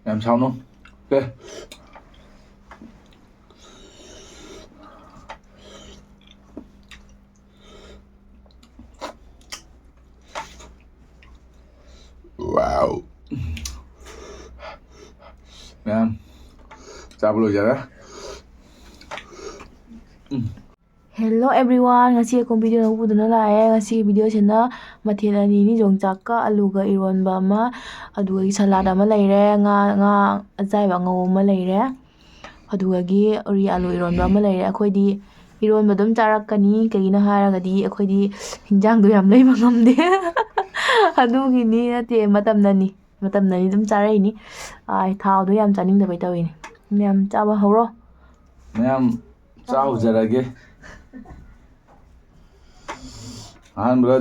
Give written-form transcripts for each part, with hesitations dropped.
ꯌꯥꯝ ꯁꯥꯎꯅꯨ ꯀꯦ 와우 ꯃꯌꯥꯝ ꯆꯥꯕ ꯂꯣꯏꯖꯔꯦ ꯍꯦꯜꯂꯣ ꯑꯦꯕ꯭ꯔꯤꯋꯥꯟ, ꯉꯁꯤ ꯑꯩꯈꯣꯏ ꯚꯤꯗꯤꯑꯣ ꯑꯃ ꯄꯨꯗꯨꯅ ꯂꯥꯛꯑꯦ꯫ ꯉꯁꯤꯒꯤ ꯚꯤꯗꯤꯑꯣꯁꯤꯅ ꯃꯊꯦꯜ ꯑꯅꯤꯅꯤ, ꯌꯣꯡꯆꯥꯛꯀ ꯑꯂꯨꯒ ꯏꯔꯣꯟꯕ ꯑꯃ, ꯑꯗꯨꯒ ꯁꯂꯥꯗ ꯑꯃ ꯂꯩꯔꯦ, ꯉꯥ ꯑꯖꯥꯏꯕ ꯑꯉꯧꯕ ꯑꯃ ꯂꯩꯔꯦ, ꯑꯗꯨꯒꯤ ꯎꯔꯤ ꯑꯂꯨ ꯏꯔꯣꯟꯕ ꯑꯃ ꯂꯩꯔꯦ꯫ ꯑꯩꯈꯣꯏꯗꯤ ꯏꯔꯣꯟꯕ ꯑꯗꯨꯝ ꯆꯥꯔꯛꯀꯅꯤ, ꯀꯩꯒꯤꯅꯣ ꯍꯥꯏꯔꯒꯗꯤ ꯑꯩꯈꯣꯏꯗꯤ ꯍꯤꯟꯖꯥꯡꯗꯣ ꯌꯥꯝ ꯂꯩꯕ ꯉꯝꯗꯦ ꯑꯗꯨꯒꯤꯅꯤ, ꯅꯠꯇꯦ ꯃꯇꯝꯅꯅꯤ ꯑꯗꯨꯝ ꯆꯥꯔꯛꯏꯅꯤ꯫ ꯊꯥꯎꯗꯣ ꯌꯥꯝ ꯆꯥꯅꯤꯡꯗꯕꯩ ꯇꯧꯋꯤꯅꯤ꯫ ꯃꯌꯥꯝ ꯆꯥꯕ ꯍꯧꯔꯣ꯫ ꯃꯌꯥꯝ ꯆꯥꯎꯖꯔꯒꯦ꯫ ꯑꯍꯥꯟꯕꯗ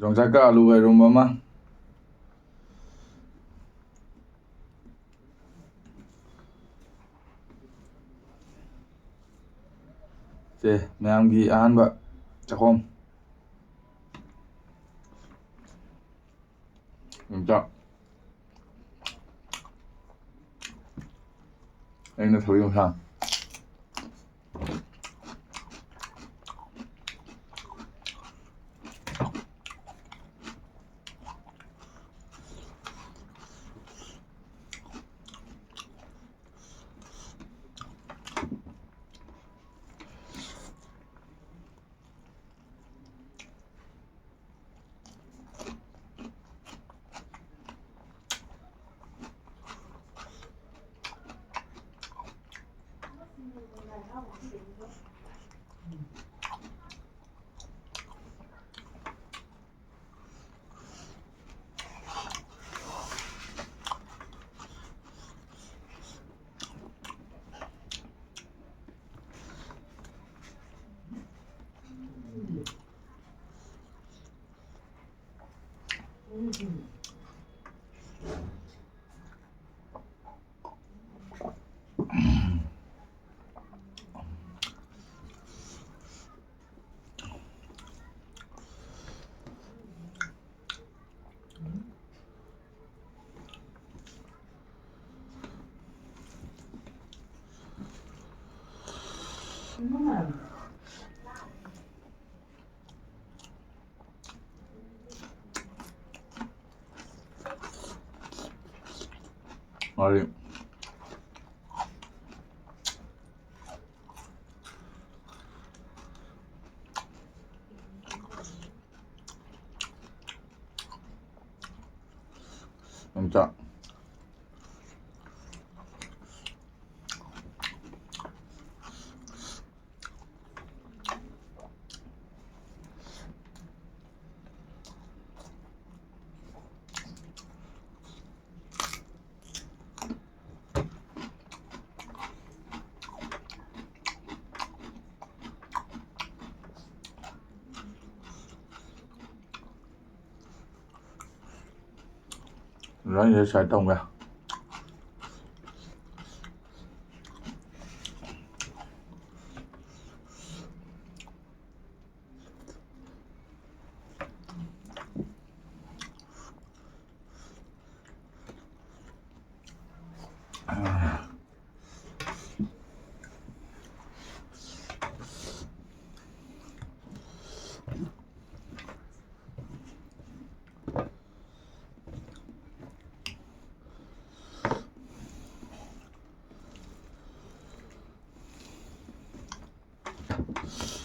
ꯌꯣꯡꯆꯥꯛꯀ ꯑꯂꯨꯒ ꯏꯔꯣꯟꯕ ꯑꯃ, ꯁꯦ ꯃꯌꯥꯝꯒꯤ ꯑꯍꯥꯟꯕ ꯆꯥꯛꯈꯣꯝ ꯌꯣꯡꯆꯥꯛ, ꯑꯩꯅ ꯊꯕꯤ ꯌꯣꯡꯁꯥꯡ, ꯉꯥꯔꯤ, ꯌꯣꯡꯆꯥꯛ, ꯂꯣꯏꯅ ꯁꯥꯏꯠ ꯇꯧꯒꯦ꯫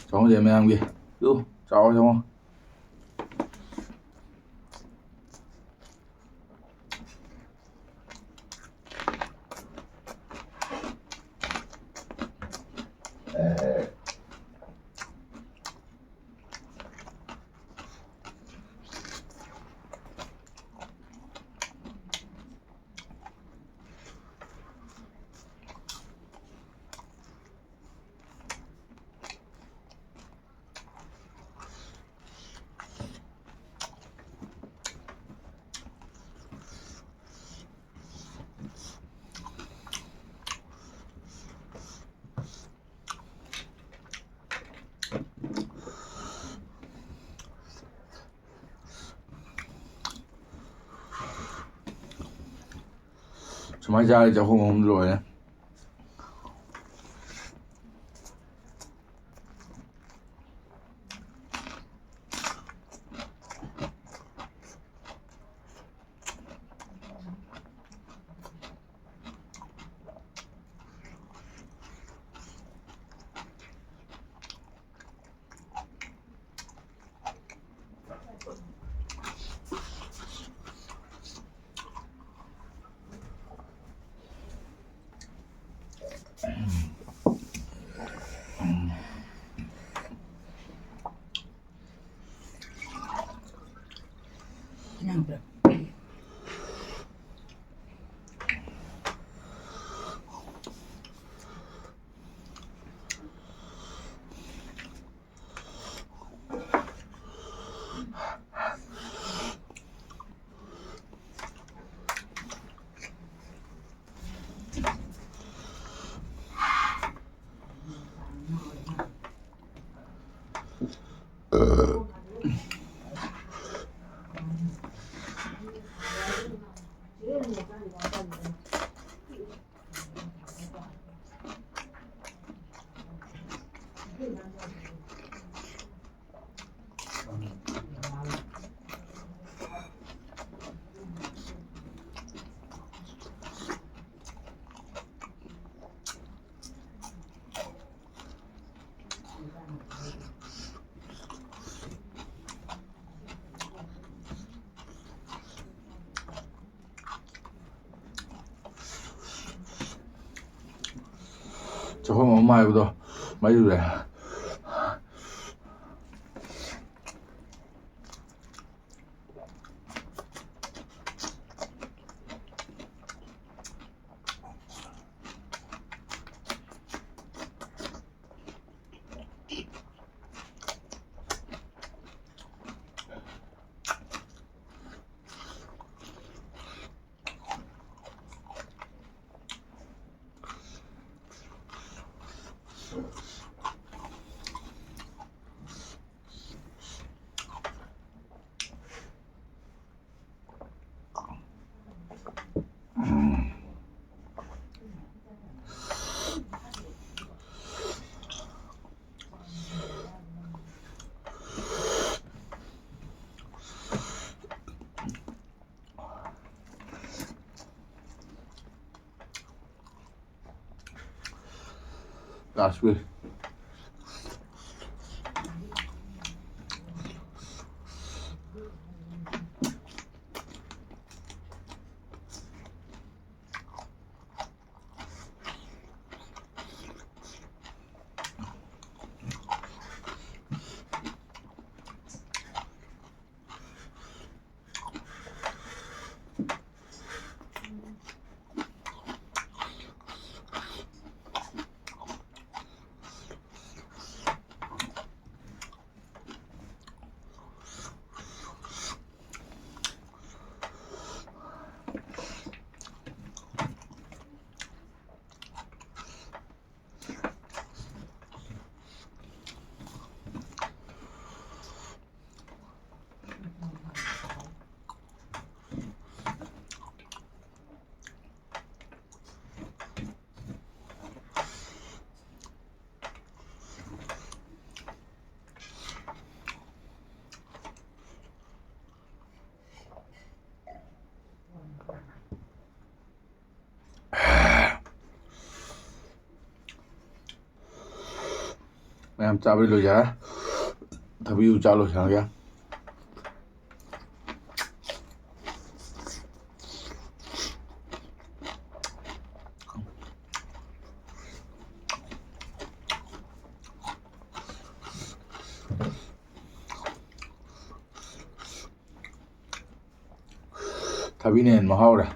ꯆꯥꯎꯁꯦ ꯃꯌꯥꯝꯒꯤ ꯆꯥꯎ ꯆꯪꯉꯣ꯫ 주말 잘 자고 몸들어요. 그냥 그래. 저거 엄마 해보다 많이 그래. That's good. Em chào bây giờ giá thằng yêu chào luôn sao kìa. Tabine'n mahal dah.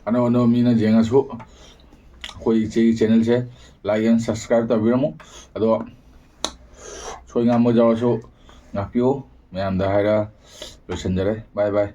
Ano mina jenga su koi channel se like and subscribe ta biramo ado choi nga mo jaw su ngapio ꯃꯌꯥꯝꯗ ꯍꯥꯏꯔ ꯂꯣꯏꯁꯤꯟꯖꯔꯦ ꯕꯥꯏ ꯕꯥꯏ